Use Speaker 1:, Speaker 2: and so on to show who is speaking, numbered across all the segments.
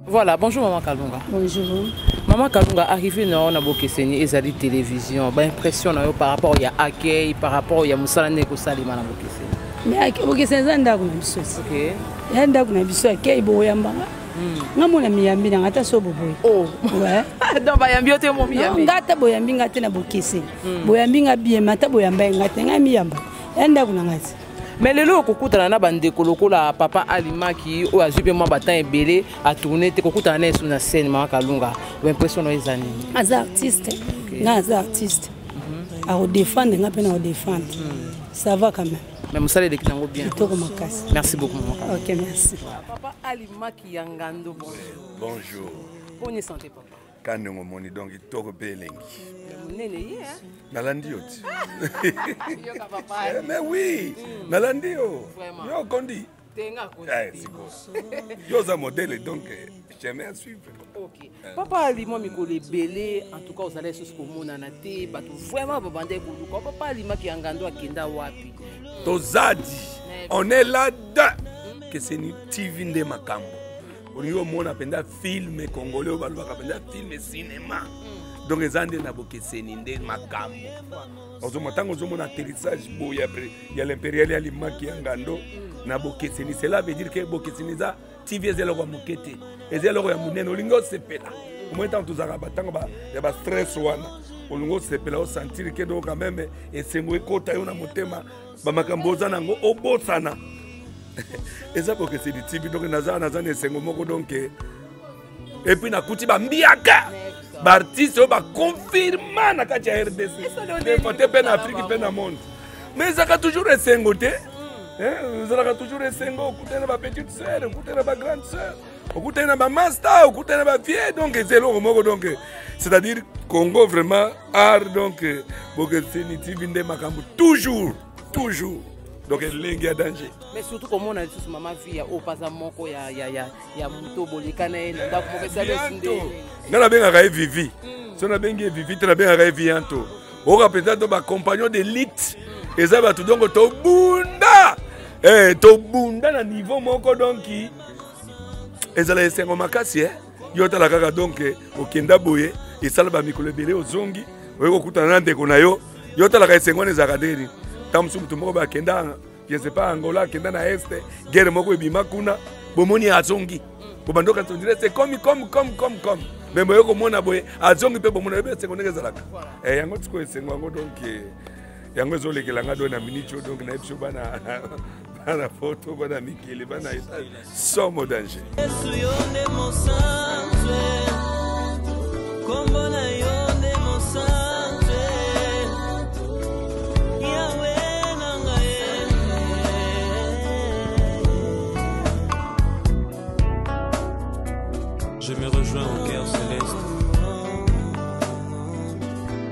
Speaker 1: Voilà, bonjour Maman Kalunga.
Speaker 2: Bonjour.
Speaker 1: Maman Kalunga, arrivé dans la Bokeseni, Ezali télévision, impression par rapport à accueil, par rapport à Moussala Neko Salima na Bokeseni.
Speaker 2: Mais Bokeseni zanda ko biso.
Speaker 1: OK.
Speaker 2: Yanda ko na biso accueil bo yamba. Ngamona miyambi na ngata so boboy. Oh. Ouais.
Speaker 1: Donc bayambi ote mo miyambi.
Speaker 2: Ngata boyambi ngata na Bokeseni. Boyambi ngabiye mata boyamba ngata ngamiyamba. Yanda ko na ngati.
Speaker 1: Mais le lot kokutana na bandeko lokola papa Alimaki o azupe mwa batan ebele a tourner te kokutana na sur na scène Maman Kalunga. L'impression no ezani. Az
Speaker 2: artiste. Nga az artiste. A défendre nga pena o défendre. Ça va quand même.
Speaker 1: Mais Moussala de Kinango bien.
Speaker 2: Merci
Speaker 1: beaucoup Maman.
Speaker 2: OK, merci.
Speaker 1: Papa Alimaki Yangando bonjour.
Speaker 3: Bonjour.
Speaker 1: Bonne santé papa.
Speaker 3: Kanongo moni donc toko belengi.
Speaker 1: Nene ye hein.
Speaker 3: Nalandi oti. Mais oui, nalandi yo. Yo kondi.
Speaker 1: Tenga kondi.
Speaker 3: Yo za modèle donc j'aime à suivre.
Speaker 1: OK. Papa Alima mikolo belé en tout cas vous allez sur komona na te bato vraiment babande koluka. Papa Alima ki Yangando akenda wapi.
Speaker 3: Tozadi. On est là-dedans. Que c'est une TV de makambo. On y a penda film congolais, on a penda film cinéma. Donc les Andes na Bokeseni nde makambo. Ozomotango zomona atterrissage bo il y a l'impérial Alimaki Yangando na Bokeseni. Cela veut dire que Bokeseni za TV ezelo kwa mokete. Ezelo ya munene olingo sepela. Au moins tant tous arabatango ba ya ba stress wana. Olingo sepela o sentir que donc quand même et sengo ekota yo na motema ba makambo za nango obosana. Et ça pour que c'est du TV donc naza ne sengo moko donc et puis na kuti ba mbiaka ba artiste ba confirmer na kati ya RDC et porter peine Afrique peine au monde mais ça a toujours sengo te ça a toujours sengo kutena ba petite sœur kutena ba grande sœur kutena ba master kutena ba vieille donc c'est long moko donc c'est-à-dire Congo vraiment art donc pour que c'est une TV de makambo toujours donc il y a danger.
Speaker 1: Mais surtout comme on a dit sur maman fille au pas à moko ya muto bolikana na ndako moko sale sinde.
Speaker 3: Ngala benga ka vivi. Si on a benga vivi, tu la benga ka vianto. On représente ba compagnon d'élite. Et ça va tout donc to bunda. To bunda na niveau moko donc qui ezala esengo makasi yota la kaka donc okenda boye et ça ba mikolo belé ozongi. Oyo kutana na ndeko na yo yota la ka esengo ne zakaderi. Tamsum tumoko ba kenda je sais pas Angola kenda na este guerre moko ebima kuna bomoni azongi bobandoka tondire c'est comme mais moyo ko mona boye azongi pe bomona be sengo ngeza laka yango tiko esengo yango donc yango ezolekela ngado na minute donc na episode bana photo bana mikili bana somo danger
Speaker 4: Je me rejoins au cœur céleste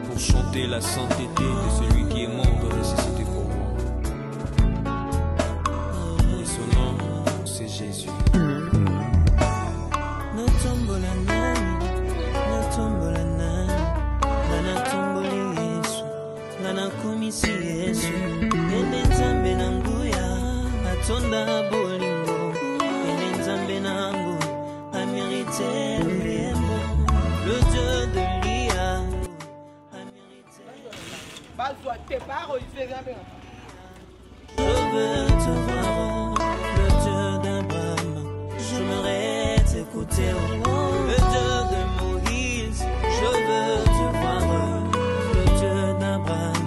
Speaker 4: pour chanter la sainteté de celui qui est mort de ressusciter pour moi. Et son nom, c'est Jésus.
Speaker 5: Le Dieu de l'IA. Je veux te voir, le Dieu d'Abraham. J'aimerais t'écouter, le Dieu de Moïse. Je veux te voir, le Dieu d'Abraham.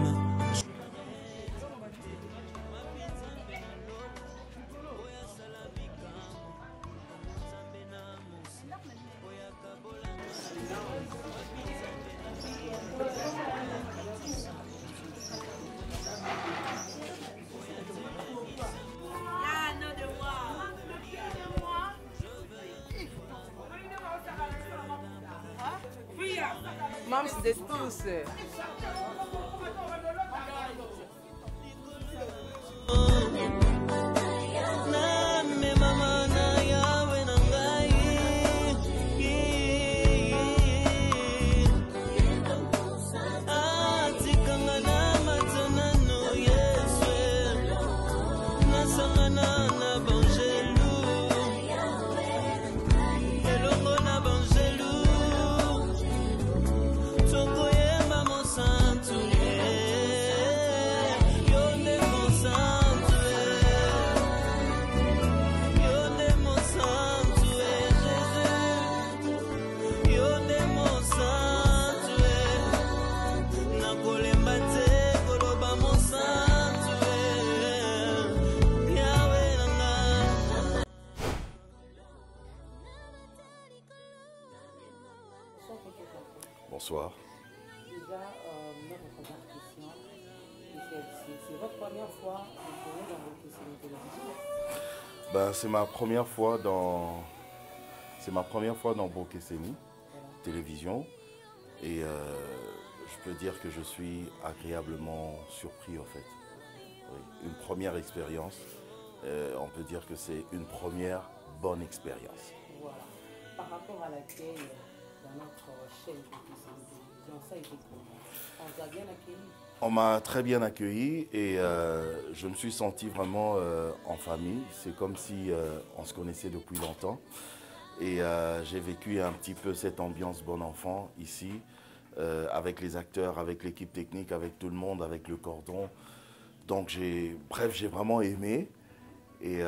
Speaker 1: Mams distance.
Speaker 5: Hello.
Speaker 1: première fois dans Bokeseni Télévision?
Speaker 6: Ben, c'est ma première fois dans... C'est ma première fois dans Bokeseni Télévision. Et je peux dire que je suis agréablement surpris en fait. Oui, une première expérience. On peut dire que c'est une première bonne expérience.
Speaker 1: Voilà. Par rapport à l'accueil dans notre chaîne Bokeseni Télévision, ça a été comment? On vous a bien accueilli?
Speaker 6: On m'a très bien accueilli et je me suis senti vraiment en famille. C'est comme si on se connaissait depuis longtemps. Et j'ai vécu un petit peu cette ambiance bon enfant ici, avec les acteurs, avec l'équipe technique, avec tout le monde, avec le cordon. Donc j'ai vraiment aimé. Et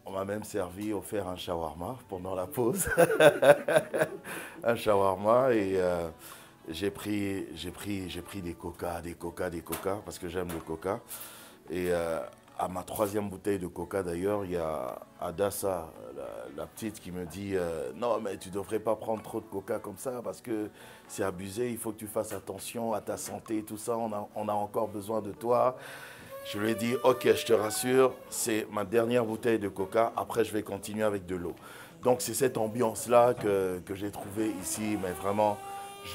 Speaker 6: on m'a même offert un shawarma pendant la pause. Un shawarma et j'ai pris des coca, parce que j'aime le coca. Et à ma 3e bouteille de coca d'ailleurs, il y a Adassa, la petite, qui me dit non mais tu ne devrais pas prendre trop de coca comme ça parce que c'est abusé, il faut que tu fasses attention à ta santé, tout ça, on a encore besoin de toi. Je lui ai dit ok, je te rassure, c'est ma dernière bouteille de coca, après je vais continuer avec de l'eau. Donc c'est cette ambiance-là que j'ai trouvée ici, mais vraiment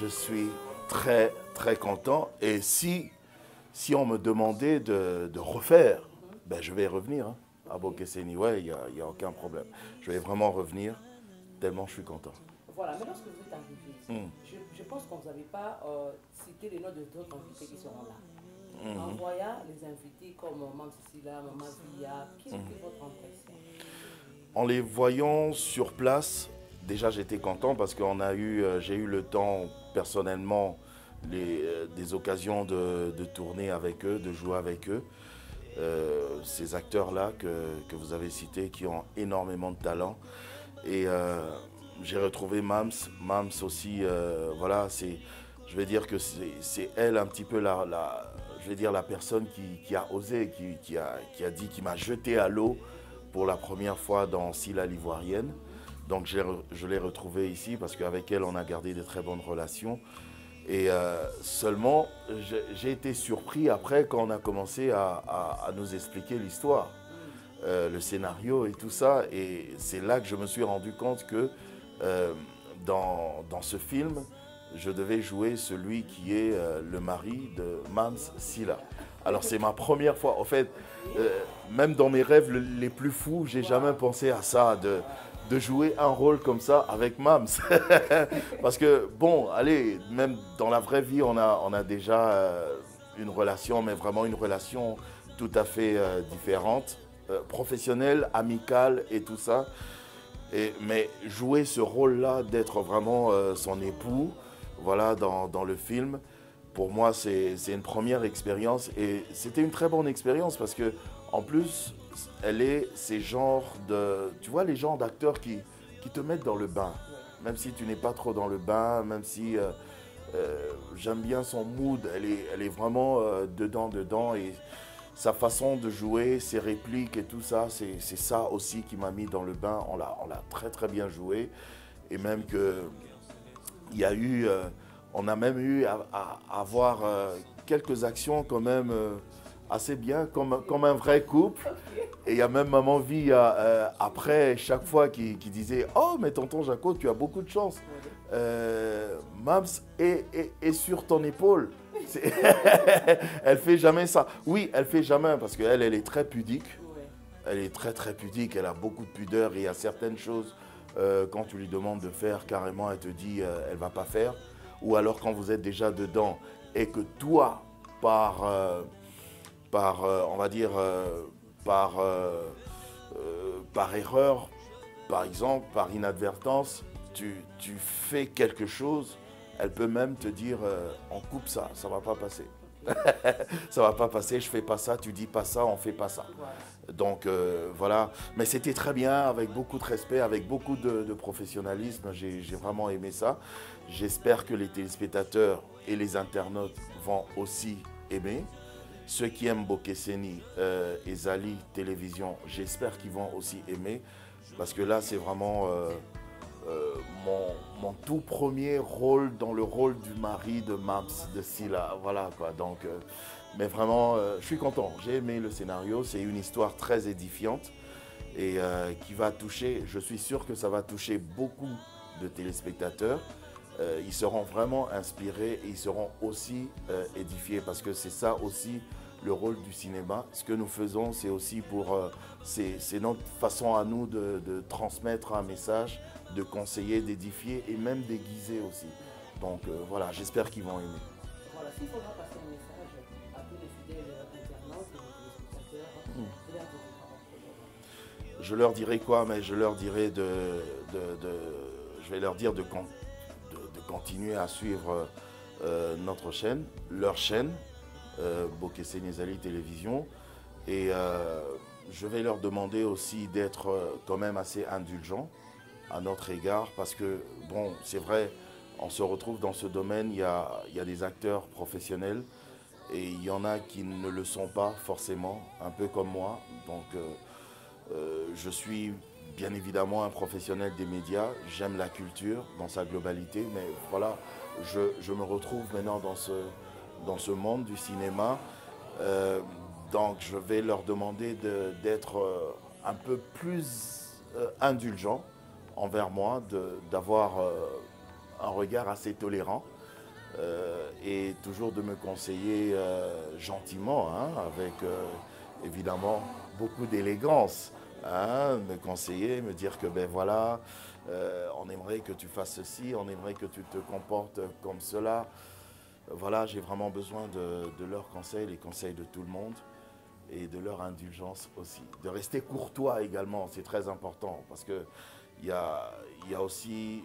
Speaker 6: je suis très très content. Et si on me demandait de refaire, ben, je vais revenir hein, à Bokeseni, ouais, il n'y a aucun problème. Je vais vraiment revenir, tellement je suis content.
Speaker 1: Voilà, mais lorsque vous êtes arrivé ici, je pense qu'on ne vous avait pas cité les noms de d'autres invités qui seront là. En voyant les invités comme Maman Cécilia, Maman Via, quelle était votre impression?
Speaker 6: En les voyant sur place, déjà j'étais content parce que j'ai eu le temps personnellement des occasions de tourner avec eux, de jouer avec eux. Ces acteurs-là que vous avez cités qui ont énormément de talent. Et j'ai retrouvé Mams aussi, voilà, je vais dire que c'est elle un petit peu la personne qui a osé, qui m'a jeté à l'eau pour la première fois dans Scylla l'Ivoirienne. Donc je l'ai retrouvée ici parce qu'avec elle on a gardé de très bonnes relations. Et seulement, j'ai été surpris après quand on a commencé à nous expliquer l'histoire, le scénario et tout ça. Et c'est là que je me suis rendu compte que dans ce film, je devais jouer celui qui est le mari de Mams Scylla. Alors c'est ma première fois. En fait, même dans mes rêves les plus fous, j'ai jamais pensé à ça, de jouer un rôle comme ça avec Mams. Parce que, bon, allez, même dans la vraie vie, on a déjà une relation, mais vraiment une relation tout à fait différente, professionnelle, amicale et tout ça. Mais jouer ce rôle-là, d'être vraiment son époux, voilà, dans le film, pour moi, c'est une première expérience. Et c'était une très bonne expérience parce que, en plus, ces genres de... Tu vois, les genres d'acteurs qui te mettent dans le bain. Même si tu n'es pas trop dans le bain, même si j'aime bien son mood, elle est vraiment dedans. Et sa façon de jouer, ses répliques et tout ça, c'est ça aussi qui m'a mis dans le bain. On l'a très très bien joué. Et même que on a même eu à avoir quelques actions quand même assez bien, comme un vrai couple. Et il y a même Maman Vie après, chaque fois, qui disait « Oh, mais tonton Jaco, tu as beaucoup de chance. Mams est sur ton épaule. » Elle fait jamais ça. Oui, elle fait jamais parce qu'elle est très pudique. Elle est très très pudique, elle a beaucoup de pudeur et il y a certaines choses, quand tu lui demandes de faire, carrément, elle te dit elle ne va pas faire. Ou alors quand vous êtes déjà dedans et que toi, on va dire, par erreur, par exemple, par inadvertance, tu fais quelque chose, elle peut même te dire on coupe ça, ça ne va pas passer. Ça ne va pas passer, je ne fais pas ça, tu dis pas ça, on ne fait pas ça. Donc voilà, mais c'était très bien, avec beaucoup de respect, avec beaucoup de professionnalisme, j'ai vraiment aimé ça. J'espère que les téléspectateurs et les internautes vont aussi aimer. Ceux qui aiment Bokeseni et Zali Télévision, j'espère qu'ils vont aussi aimer. Parce que là, c'est vraiment mon tout premier rôle dans le rôle du mari de Mams, de Silla. Voilà quoi. Donc, mais vraiment, je suis content. J'ai aimé le scénario. C'est une histoire très édifiante et qui va toucher, je suis sûr que ça va toucher beaucoup de téléspectateurs. Ils seront vraiment inspirés et ils seront aussi édifiés parce que c'est ça aussi le rôle du cinéma. Ce que nous faisons, c'est aussi pour... c'est notre façon à nous de transmettre un message, de conseiller, d'édifier et même d'aiguiser aussi. Donc voilà, j'espère qu'ils vont aimer.
Speaker 1: Voilà, s'il faudra passer un message à tous les fidèles internautes et les téléspectateurs,
Speaker 6: je leur dirai quoi? Mais je leur dirai je vais leur dire de continuer à suivre notre chaîne, leur chaîne, Bokese Nezali Télévision. Et je vais leur demander aussi d'être quand même assez indulgents à notre égard parce que, bon, c'est vrai, on se retrouve dans ce domaine, il y a des acteurs professionnels et il y en a qui ne le sont pas forcément, un peu comme moi. Donc, je suis bien évidemment un professionnel des médias, j'aime la culture dans sa globalité, mais voilà, je me retrouve maintenant dans ce monde du cinéma. Donc je vais leur demander d'être un peu plus indulgents envers moi, d'avoir un regard assez tolérant et toujours de me conseiller gentiment, hein, avec évidemment beaucoup d'élégance. Hein, me conseiller, me dire que ben voilà, on aimerait que tu fasses ceci, on aimerait que tu te comportes comme cela. Voilà, j'ai vraiment besoin de leurs conseils, les conseils de tout le monde et de leur indulgence aussi. De rester courtois également, c'est très important parce que il y a aussi,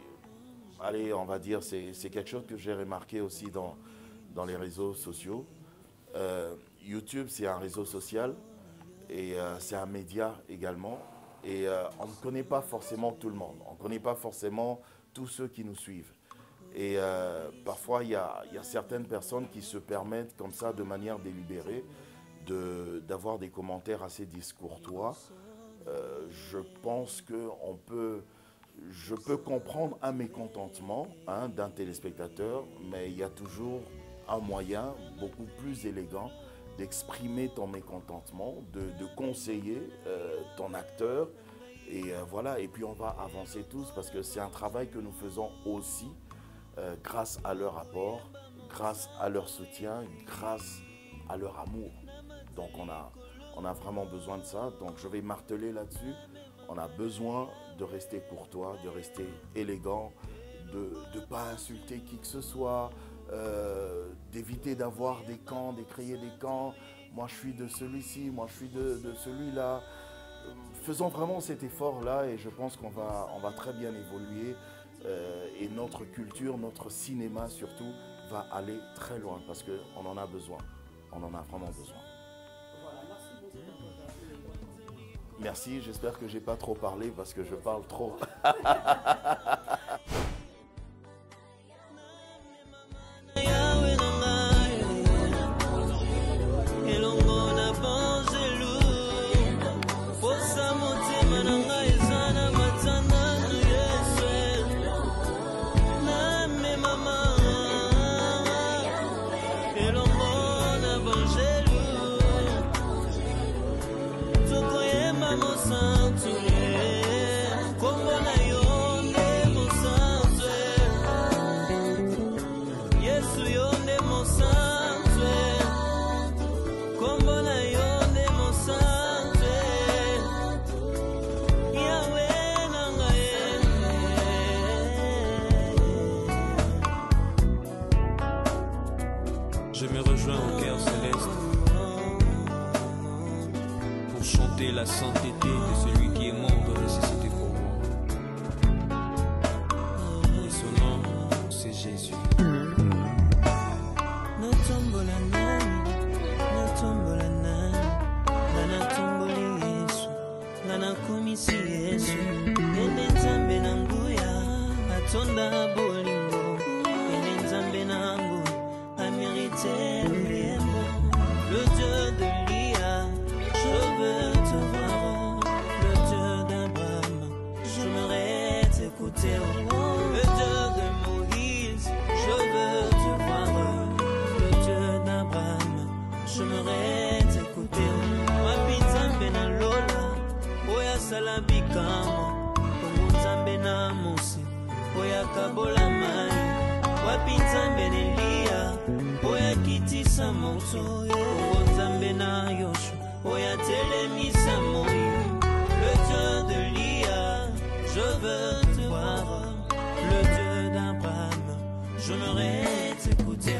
Speaker 6: allez, on va dire, c'est quelque chose que j'ai remarqué aussi dans les réseaux sociaux. YouTube, c'est un réseau social. Et c'est un média également. Et on ne connaît pas forcément tout le monde. On ne connaît pas forcément tous ceux qui nous suivent. Et parfois, il y a certaines personnes qui se permettent comme ça, de manière délibérée, d'avoir des commentaires assez discourtois. Je pense que je peux comprendre un mécontentement, hein, d'un téléspectateur, mais il y a toujours un moyen beaucoup plus élégant d'exprimer ton mécontentement, de conseiller ton acteur. Et voilà, et puis on va avancer tous parce que c'est un travail que nous faisons aussi grâce à leur apport, grâce à leur soutien, grâce à leur amour. Donc on a vraiment besoin de ça. Donc je vais marteler là-dessus. On a besoin de rester courtois, de rester élégant, de ne pas insulter qui que ce soit, d'éviter d'avoir des camps, de créer des camps. Moi je suis de celui-ci, moi je suis de celui-là. Faisons vraiment cet effort-là et je pense qu'on va très bien évoluer et notre culture, notre cinéma surtout, va aller très loin parce qu'on en a besoin. On en a vraiment besoin.
Speaker 1: voilà, merci beaucoup.
Speaker 6: Merci, j'espère que je n'ai pas trop parlé parce que je parle trop.
Speaker 4: Je me rejoins au cœur céleste pour chanter la sainteté de celui qui est mort de ressusciter pour moi. Et son nom, c'est Jésus.
Speaker 5: Le Dieu de Lia, je veux te voir. Le Dieu d'Abraham, je m'arrête écouter. bikamo Kongo nzambe na mosi Oya kabola mai Wapi nzambe nelia Oya kitisa moto Kongo nzambe na yoshu Oya telemisa moyo Le Dieu de Lia Je veux te voir Le Dieu d'Abraham J'aimerais t'écouter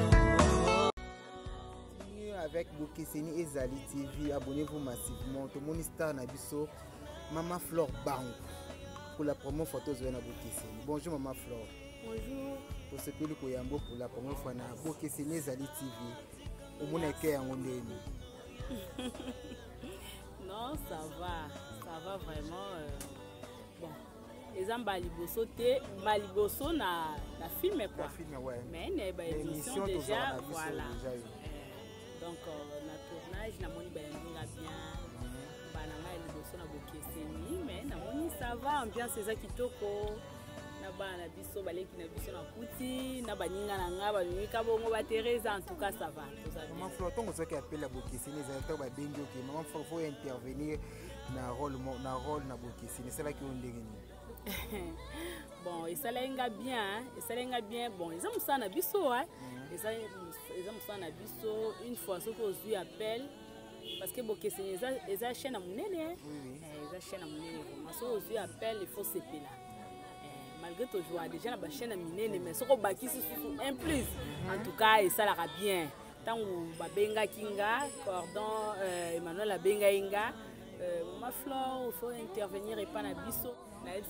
Speaker 7: avec Bokeseni Ezali TV, abonnez-vous massivement. Tout le monde star Nabiso, Maman Flore Bang pour la première photo de Bokeseni. Bonjour Maman Flore.
Speaker 2: Bonjour.
Speaker 7: Pour ce pays Koyambo pour la première fois na Bokeseni Ezali TV. Au monde est en ondeni.
Speaker 2: Non, ça va vraiment. Bon, les gens baliboso te, baliboso na film quoi.
Speaker 7: La film ouais.
Speaker 2: Mais il y a une émission déjà, voilà. Donc, le tournage, na moni bien, bananga liboso na Bokeseni, mais na moni ça va, ambiance c'est ça qui toko. Na bana biso baleki na biso na kuti, na baninga na nga balinga bongo ba Teresa, en tout cas ça va.
Speaker 7: Maman Flore, ton qui appelle la Bokeseni, les acteurs ba bengi OK, Maman Flore faut intervenir na rôle na Bokeseni, c'est là qui on dégaine.
Speaker 2: Bon, et ça l'enga bien, bon, ils ont ça na biso hein. Et ça ils ont ça na biso une fois ce qu'on lui appelle parce que Bokeseni ils a chaîne à monene. Oui. Ils a chaîne à monene. Parce qu'on lui appelle il faut se payer là. Malgré tout joie déjà na ba chaîne à monene mais ce qu'on baki c'est un plus. En tout cas, et ça la bien. Tant ou ba benga kinga, cordon Emmanuel la benga inga. Maman Flore, il faut intervenir et pas na biso.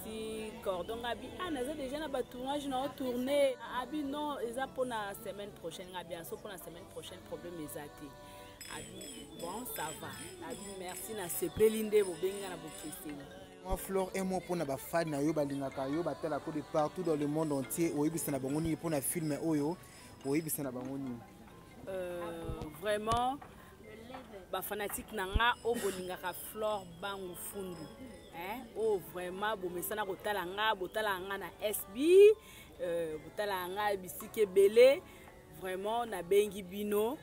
Speaker 2: Si cordon abi naza déjà na ba tournage na tourner abi non eza pour la semaine prochaine bien so pour la semaine prochaine problème ezati abi bon ça va abi merci na sepelinde bo benga na Bokeseni.
Speaker 7: Maman Flore un mot pour na ba fan na yo balingaka yo batala ko de partout dans le monde entier oyebisa na bango ni pour na film oyo oyebisa na bango ni
Speaker 2: vraiment ba fanatique nanga o bolingaka Flore Bangu Fundu. Oh vraiment bomesana kotala nga na SB botala nga bisike belé vraiment na bengi bino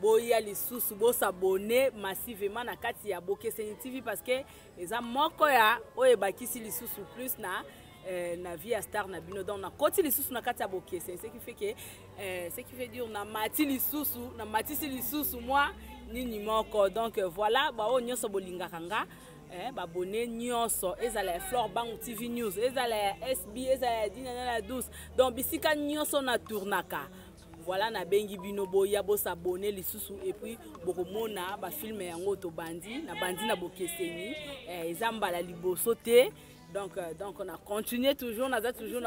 Speaker 2: boya lisusu bo s'abonner massivement na kati ya Bokeseni TV parce que eza moko ya oye bakisi lisusu plus na vie star na bino donc na koti lisusu na kati ya Bokeseni ce qui fait dire na mati lisusu moi nini moko donc voilà ba o nyoso bolingaka nga abonné nyonso ezala Flore Bangu TV News ezala SB ezala dina na la douce donc bisika nyonso na tournaka voilà na bengi bino boya bo s'abonner lisusu et puis bokomona ba film yango to bandi na Bokeseni ezambala liboso te donc on a continué toujours na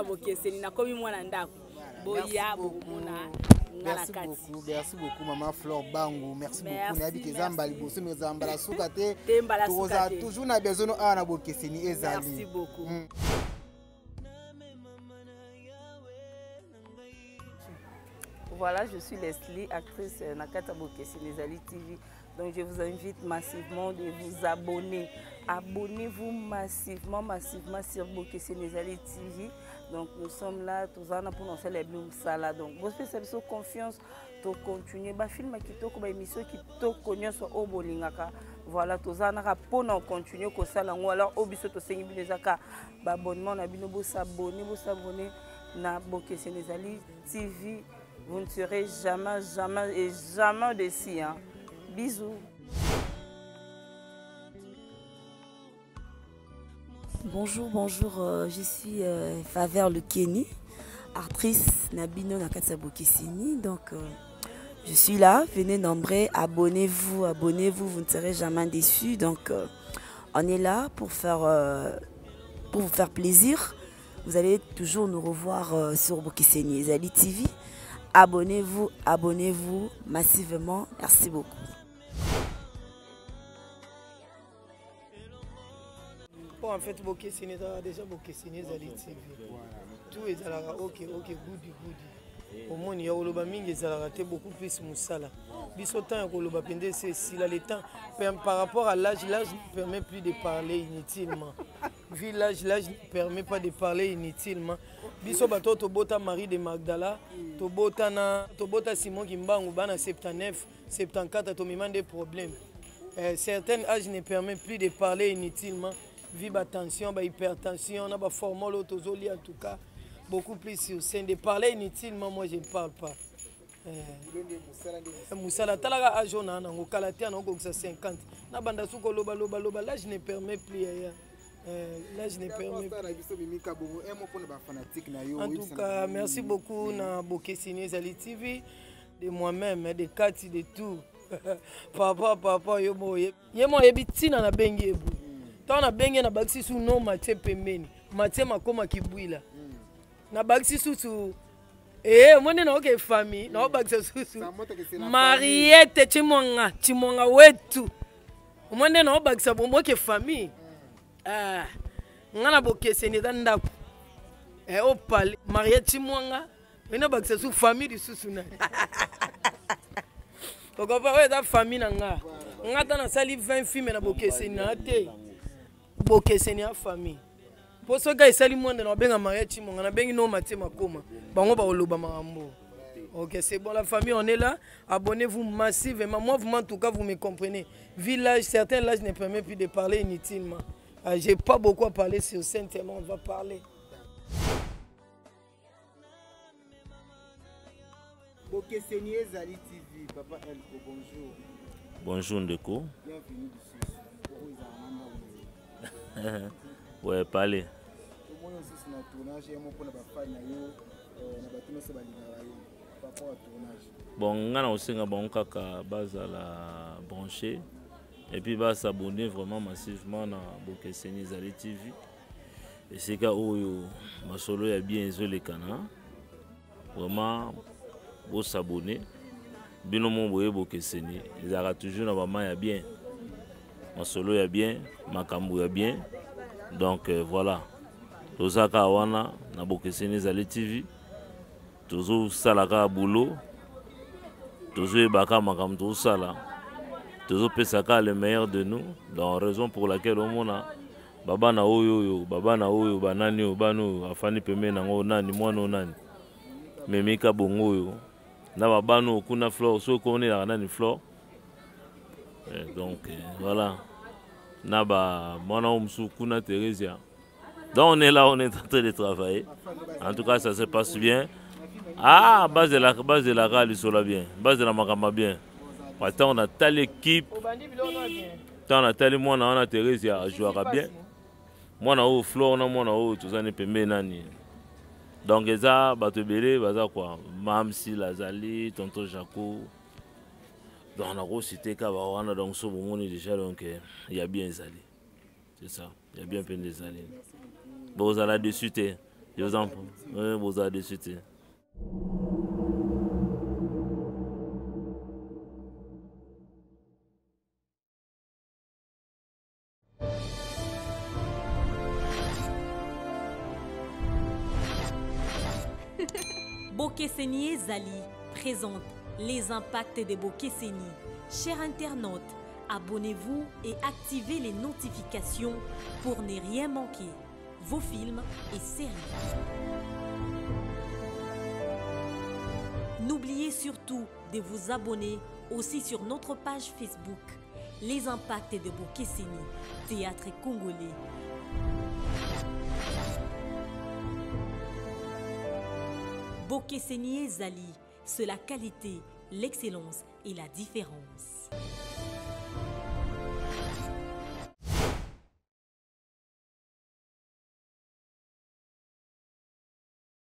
Speaker 2: Bokeseni na komi mwana ndako boya bokomona.
Speaker 7: Merci beaucoup Maman Flore Bangu. Merci beaucoup. Nabi kezamba liboso mais zambala suka te. Toza toujours na besoin na Bokeseni ezali.
Speaker 2: Merci beaucoup. Voilà, je suis Leslie, actrice Nakata Bokeseni Ezali TV. Donc je vous invite massivement de vous abonner. Abonnez-vous massivement sur Bokeseni Ezali TV. Donc nous sommes là, tous en pour nous faire les blooms ça donc vous faites confiance pour continuer ba film qui to ko ba émission qui to konyo so obolingaka voilà tous en pour nous continuer ko ça lango alors obiso to sengi bizaka ba abonnement na bino bo s'abonner na Bokeseni Ezali TV, vous ne serez jamais déçus hein. Bisous.
Speaker 8: Bonjour, je suis Faveur le Kenny, actrice Nabino Nakata Bokeseni. Donc, je suis là, venez nombreux, abonnez-vous, vous ne serez jamais déçus. Donc, on est là pour vous faire plaisir. Vous allez toujours nous revoir sur Bokeseni Ezali TV. Abonnez-vous massivement. Merci beaucoup.
Speaker 9: En fait, Bokeseni déjà Bokeseni Ezali TV. Tout est à la goudi. Au moins, il y a oloba mingi ezalaka te beaucoup plus musala. Biso temps ya koloba pende c'est si là le temps par rapport à l'âge ne permet plus de parler inutilement. Vu l'âge ne permet pas de parler inutilement. Biso bato to bota Marie de Magdala, to bota Simon Kimbangu bana 79, 74 to mimande des problèmes. Certains âges ne permettent plus de parler inutilement. vie tension, hypertension, na formol autozoli en tout cas beaucoup plus sur scène. De parler inutilement, moi je ne parle pas. Moussala talaga ajona na ngokalatia na ngokisa 50. Na banda suko loba là je ne permets plus. Là je ne permets plus. En tout cas, merci beaucoup na Bokeseni Zali TV, de moi-même, de Kati, de tout. Papa yomo yemo yebitina na bengi ebu. Tant na bengi na baksi su no mate pembeni. Mate makoma kibwila. Na baksi su mwende na oke famille na baksi su. Mariette Chimonga wetu. Mwende na baksi bombo ke famille. Ngana Bokeseni ndako. Opale Mariette Chimonga. Mwende baksi su famille du susuna. Donc on va la famille nanga. On a dans sali 20 films na Bokeseni na te. Bokeseni a famille. Pour ce gars sali monde na benga mariage Chimonga na bengi no maté makoma. Bango ba oloba marambo. OK, c'est bon la famille, on est là. Abonnez-vous massivement. Moi vous en tout cas vous me comprenez. Village certains là je ne permets plus de parler inutilement. J'ai pas beaucoup à parler sur scène tellement on va parler.
Speaker 7: Bokeseni Zali TV, Papa Elko, bonjour.
Speaker 10: Bonjour Ndeko.
Speaker 7: Bienvenue
Speaker 10: ici. Ouais, parlez. Bon, on a aussi un bon caca base à la brancher et puis va s'abonner vraiment massivement à Bokeseni Zali TV. Et c'est que ma solo est bien isolé canard. Vraiment. Pour s'abonner, bino mon boye Bokeseni, ils aura toujours na maman ya bien, ma solo ya bien, ma kambu ya bien, donc voilà. Tozaka wana na Bokeseni Zali TV, tozo salaka boulot, tozo ebaka makam tozo sala, tozo pesaka le meilleur de nous, donc raison pour laquelle on mona baba na oyo banani obano afani peme nango nani mwana nani, memika bongo yo. Na babano kuna fleur so ko on est là na fleur donc voilà na ba mona umsu kuna Theresia donc on est là, on est en train de travailler en tout cas ça se passe bien base de la rali sur la bien base de la makama bien parce on a telle équipe tant on a telle moi on a Theresia jouera bien moi na au fleur na moi na au tout ça ne peut nani. Donc, ça, Batebele, quoi. Mamsi, Lazali, Tonton Jaco. Donc, on a aussi été Kabawana, donc, ce moment déjà, donc, il y a bien Zali. C'est ça, il y a bien plein de Zali. Bon, vous allez dessus, je vous en prie. Oui, vous allez dessus.
Speaker 11: Bokeseni Zali présente les impacts de Bokeseni. Chers internautes, abonnez-vous et activez les notifications pour ne rien manquer. Vos films et séries. N'oubliez surtout de vous abonner aussi sur notre page Facebook. Les impacts de Bokeseni, théâtre congolais. Bokeseni Zali, c'est la qualité, l'excellence et la différence.